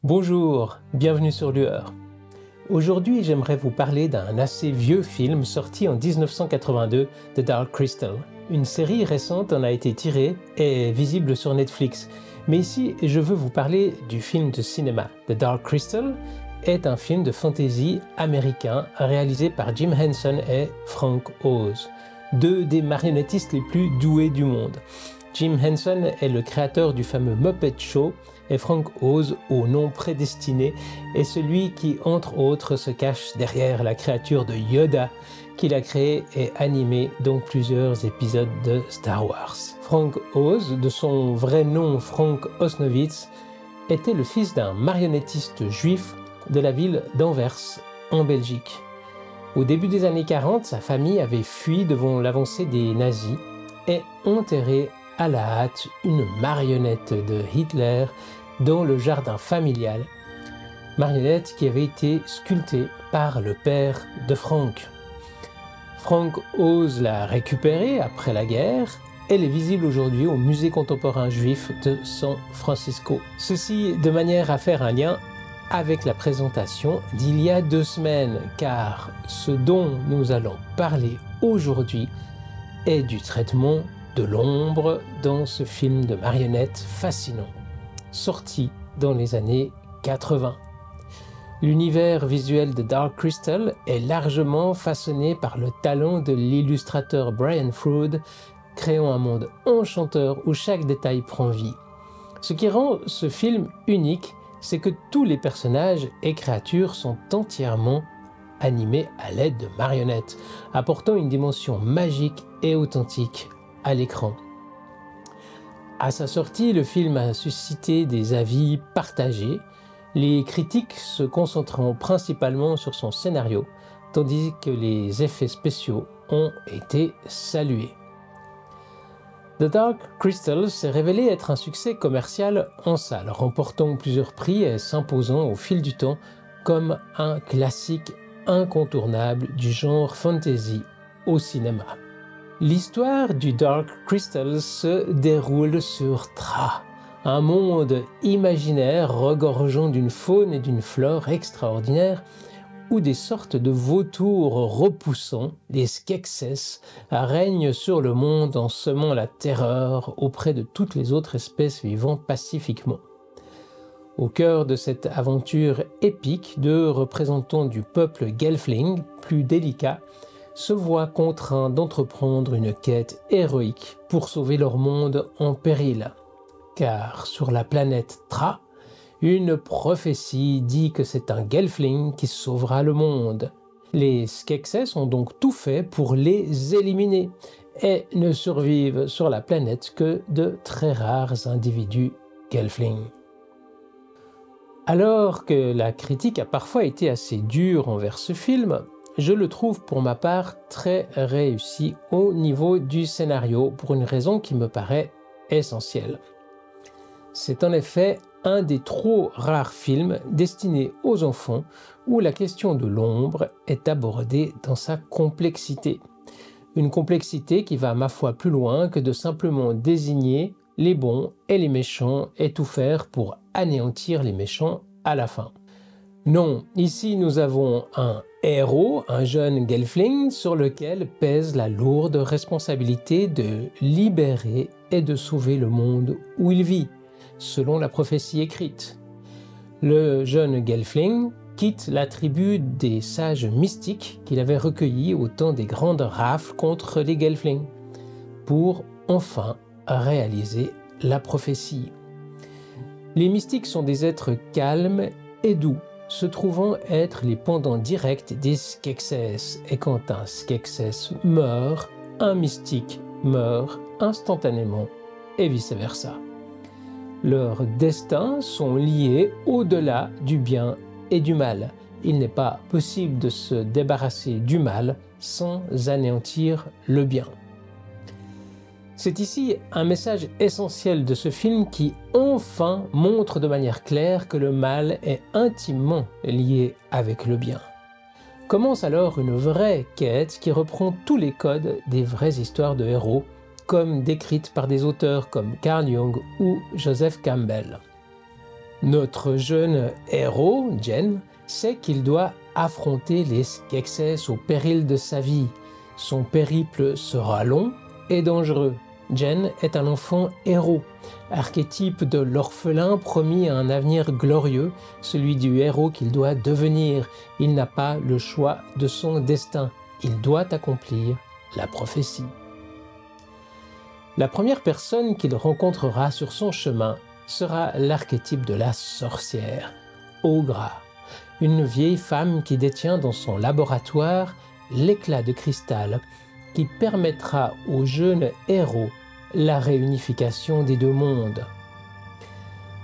Bonjour, bienvenue sur Lueur. Aujourd'hui, j'aimerais vous parler d'un assez vieux film sorti en 1982, The Dark Crystal. Une série récente en a été tirée et est visible sur Netflix. Mais ici, je veux vous parler du film de cinéma. The Dark Crystal est un film de fantasy américain réalisé par Jim Henson et Frank Oz, deux des marionnettistes les plus doués du monde. Jim Henson est le créateur du fameux Muppet Show et Frank Oz, au nom prédestiné, est celui qui, entre autres, se cache derrière la créature de Yoda qu'il a créée et animée dans plusieurs épisodes de Star Wars. Frank Oz, de son vrai nom Frank Osnowitz, était le fils d'un marionnettiste juif de la ville d'Anvers, en Belgique. Au début des années 40, sa famille avait fui devant l'avancée des nazis et enterré à la hâte une marionnette de Hitler dans le jardin familial, marionnette qui avait été sculptée par le père de Frank. Frank Oz l'a récupérée après la guerre. Elle est visible aujourd'hui au musée contemporain juif de San Francisco. Ceci de manière à faire un lien avec la présentation d'il y a 2 semaines, car ce dont nous allons parler aujourd'hui est du traitement de l'ombre dans ce film de marionnettes fascinant, sorti dans les années 80. L'univers visuel de Dark Crystal est largement façonné par le talent de l'illustrateur Brian Froud, créant un monde enchanteur où chaque détail prend vie. Ce qui rend ce film unique, c'est que tous les personnages et créatures sont entièrement animés à l'aide de marionnettes, apportant une dimension magique et authentique à l'écran. À sa sortie, le film a suscité des avis partagés, les critiques se concentrant principalement sur son scénario, tandis que les effets spéciaux ont été salués. The Dark Crystal s'est révélé être un succès commercial en salle, remportant plusieurs prix et s'imposant au fil du temps comme un classique incontournable du genre fantasy au cinéma. L'histoire du Dark Crystal se déroule sur Thra, un monde imaginaire regorgeant d'une faune et d'une flore extraordinaires où des sortes de vautours repoussants, les Skeksis, règnent sur le monde en semant la terreur auprès de toutes les autres espèces vivant pacifiquement. Au cœur de cette aventure épique, 2 représentants du peuple Gelfling, plus délicats, se voient contraints d'entreprendre une quête héroïque pour sauver leur monde en péril. Car sur la planète Thra, une prophétie dit que c'est un Gelfling qui sauvera le monde. Les Skeksis ont donc tout fait pour les éliminer et ne survivent sur la planète que de très rares individus Gelfling. Alors que la critique a parfois été assez dure envers ce film, je le trouve pour ma part très réussi au niveau du scénario pour une raison qui me paraît essentielle. C'est en effet un des trop rares films destinés aux enfants où la question de l'ombre est abordée dans sa complexité. Une complexité qui va, ma foi, plus loin que de simplement désigner les bons et les méchants et tout faire pour anéantir les méchants à la fin. Non, ici nous avons un héros, un jeune Gelfling, sur lequel pèse la lourde responsabilité de libérer et de sauver le monde où il vit, selon la prophétie écrite. Le jeune Gelfling quitte la tribu des sages mystiques qu'il avait recueillis au temps des grandes rafles contre les Gelflings, pour enfin réaliser la prophétie. Les mystiques sont des êtres calmes et doux, se trouvant être les pendants directs des Skeksis, et quand un Skeksis meurt, un mystique meurt instantanément, et vice-versa. Leurs destins sont liés au-delà du bien et du mal. Il n'est pas possible de se débarrasser du mal sans anéantir le bien. C'est ici un message essentiel de ce film qui enfin montre de manière claire que le mal est intimement lié avec le bien. Commence alors une vraie quête qui reprend tous les codes des vraies histoires de héros, comme décrites par des auteurs comme Carl Jung ou Joseph Campbell. Notre jeune héros, Jen, sait qu'il doit affronter les Skeksis au péril de sa vie. Son périple sera long et dangereux. Jen est un enfant héros, archétype de l'orphelin promis à un avenir glorieux, celui du héros qu'il doit devenir. Il n'a pas le choix de son destin. Il doit accomplir la prophétie. La première personne qu'il rencontrera sur son chemin sera l'archétype de la sorcière, Ogra, une vieille femme qui détient dans son laboratoire l'éclat de cristal qui permettra au jeune héros la réunification des deux mondes.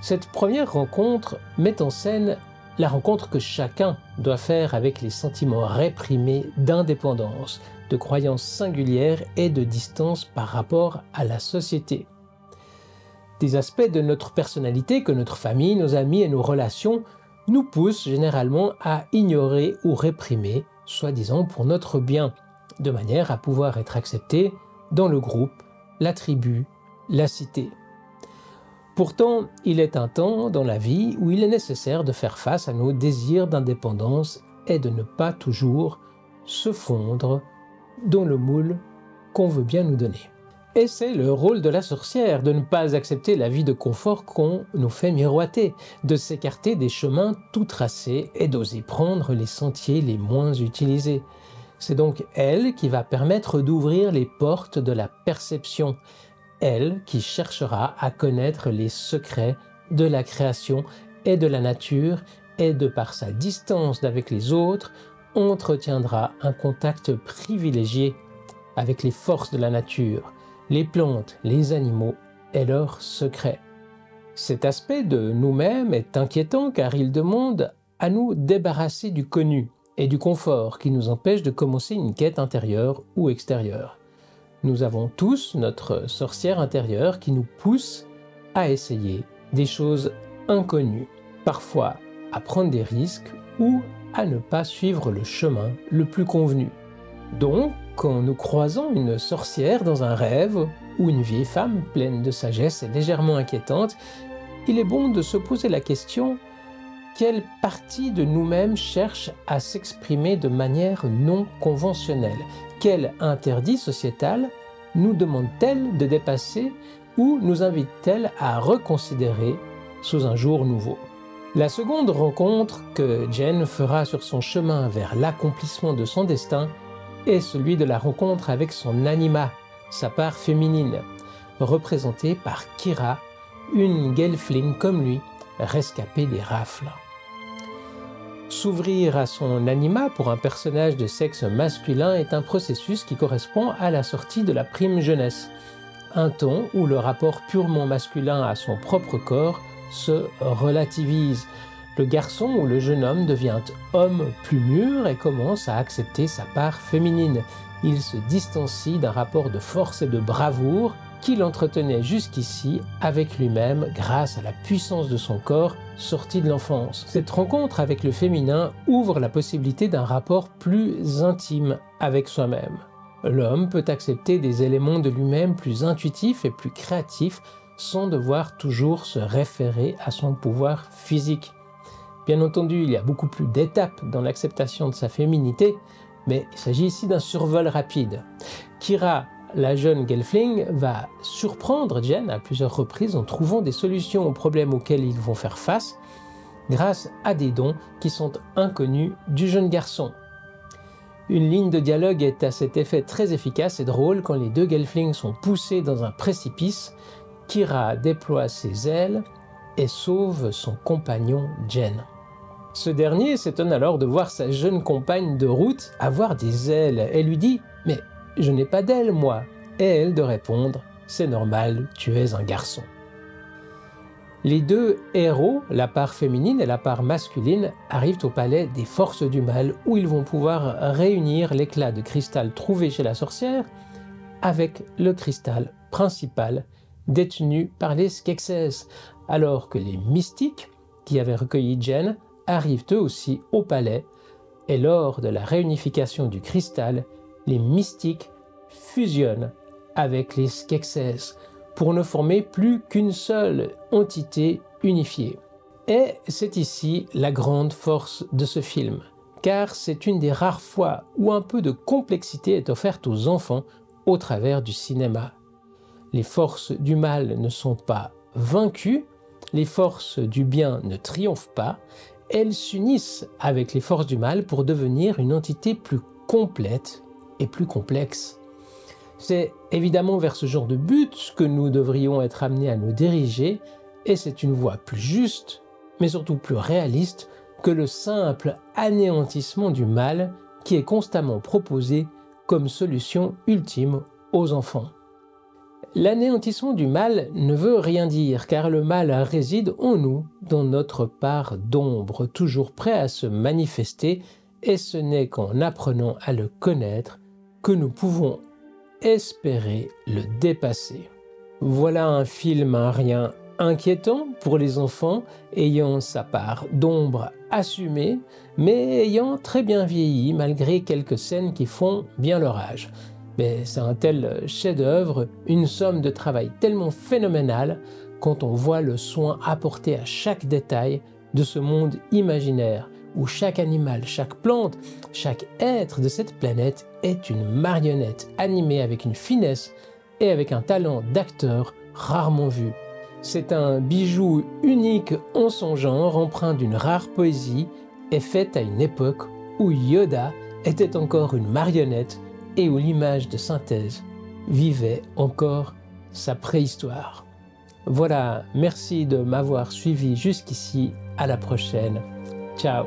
Cette première rencontre met en scène la rencontre que chacun doit faire avec les sentiments réprimés d'indépendance, de croyances singulières et de distance par rapport à la société. Des aspects de notre personnalité que notre famille, nos amis et nos relations nous poussent généralement à ignorer ou réprimer, soi-disant pour notre bien, de manière à pouvoir être accepté dans le groupe, la tribu, la cité. Pourtant, il est un temps dans la vie où il est nécessaire de faire face à nos désirs d'indépendance et de ne pas toujours se fondre dans le moule qu'on veut bien nous donner. Et c'est le rôle de la sorcière de ne pas accepter la vie de confort qu'on nous fait miroiter, de s'écarter des chemins tout tracés et d'oser prendre les sentiers les moins utilisés. C'est donc elle qui va permettre d'ouvrir les portes de la perception, elle qui cherchera à connaître les secrets de la création et de la nature et de par sa distance d'avec les autres, entretiendra un contact privilégié avec les forces de la nature, les plantes, les animaux et leurs secrets. Cet aspect de nous-mêmes est inquiétant car il demande à nous débarrasser du connu et du confort qui nous empêche de commencer une quête intérieure ou extérieure. Nous avons tous notre sorcière intérieure qui nous pousse à essayer des choses inconnues, parfois à prendre des risques ou à ne pas suivre le chemin le plus convenu. Donc, quand nous croisons une sorcière dans un rêve ou une vieille femme pleine de sagesse et légèrement inquiétante, il est bon de se poser la question: quelle partie de nous-mêmes cherche à s'exprimer de manière non conventionnelle? Quel interdit sociétal nous demande-t-elle de dépasser ou nous invite-t-elle à reconsidérer sous un jour nouveau? La seconde rencontre que Jen fera sur son chemin vers l'accomplissement de son destin est celui de la rencontre avec son anima, sa part féminine, représentée par Kira, une gelfling comme lui, rescapée des rafles. S'ouvrir à son anima pour un personnage de sexe masculin est un processus qui correspond à la sortie de la prime jeunesse, un temps où le rapport purement masculin à son propre corps se relativise. Le garçon ou le jeune homme devient homme plus mûr et commence à accepter sa part féminine. Il se distancie d'un rapport de force et de bravoure qu'il entretenait jusqu'ici avec lui-même grâce à la puissance de son corps sorti de l'enfance. Cette rencontre avec le féminin ouvre la possibilité d'un rapport plus intime avec soi-même. L'homme peut accepter des éléments de lui-même plus intuitifs et plus créatifs sans devoir toujours se référer à son pouvoir physique. Bien entendu, il y a beaucoup plus d'étapes dans l'acceptation de sa féminité, mais il s'agit ici d'un survol rapide. Kira, la jeune gelfling, va surprendre Jen à plusieurs reprises en trouvant des solutions aux problèmes auxquels ils vont faire face, grâce à des dons qui sont inconnus du jeune garçon. Une ligne de dialogue est à cet effet très efficace et drôle quand les deux gelflings sont poussés dans un précipice. Kira déploie ses ailes et sauve son compagnon Jen. Ce dernier s'étonne alors de voir sa jeune compagne de route avoir des ailes et lui dit « Mais je n'ai pas d'ailes, moi !» Et elle de répondre « C'est normal, tu es un garçon. » Les deux héros, la part féminine et la part masculine, arrivent au palais des forces du mal où ils vont pouvoir réunir l'éclat de cristal trouvé chez la sorcière avec le cristal principal détenu par les Skeksis, alors que les mystiques qui avaient recueilli Jen arrivent eux aussi au palais, et lors de la réunification du cristal, les mystiques fusionnent avec les Skeksis pour ne former plus qu'une seule entité unifiée. Et c'est ici la grande force de ce film, car c'est une des rares fois où un peu de complexité est offerte aux enfants au travers du cinéma. Les forces du mal ne sont pas vaincues, les forces du bien ne triomphent pas, elles s'unissent avec les forces du mal pour devenir une entité plus complète et plus complexe. C'est évidemment vers ce genre de but que nous devrions être amenés à nous diriger, et c'est une voie plus juste, mais surtout plus réaliste, que le simple anéantissement du mal qui est constamment proposé comme solution ultime aux enfants. L'anéantissement du mal ne veut rien dire, car le mal réside en nous, dans notre part d'ombre, toujours prêt à se manifester, et ce n'est qu'en apprenant à le connaître que nous pouvons espérer le dépasser. Voilà un film à rien inquiétant pour les enfants, ayant sa part d'ombre assumée, mais ayant très bien vieilli malgré quelques scènes qui font bien leur âge. Mais c'est un tel chef-d'œuvre, une somme de travail tellement phénoménale quand on voit le soin apporté à chaque détail de ce monde imaginaire où chaque animal, chaque plante, chaque être de cette planète est une marionnette animée avec une finesse et avec un talent d'acteur rarement vu. C'est un bijou unique en son genre, empreint d'une rare poésie et faite à une époque où Yoda était encore une marionnette et où l'image de synthèse vivait encore sa préhistoire. Voilà, merci de m'avoir suivi jusqu'ici, à la prochaine. Ciao.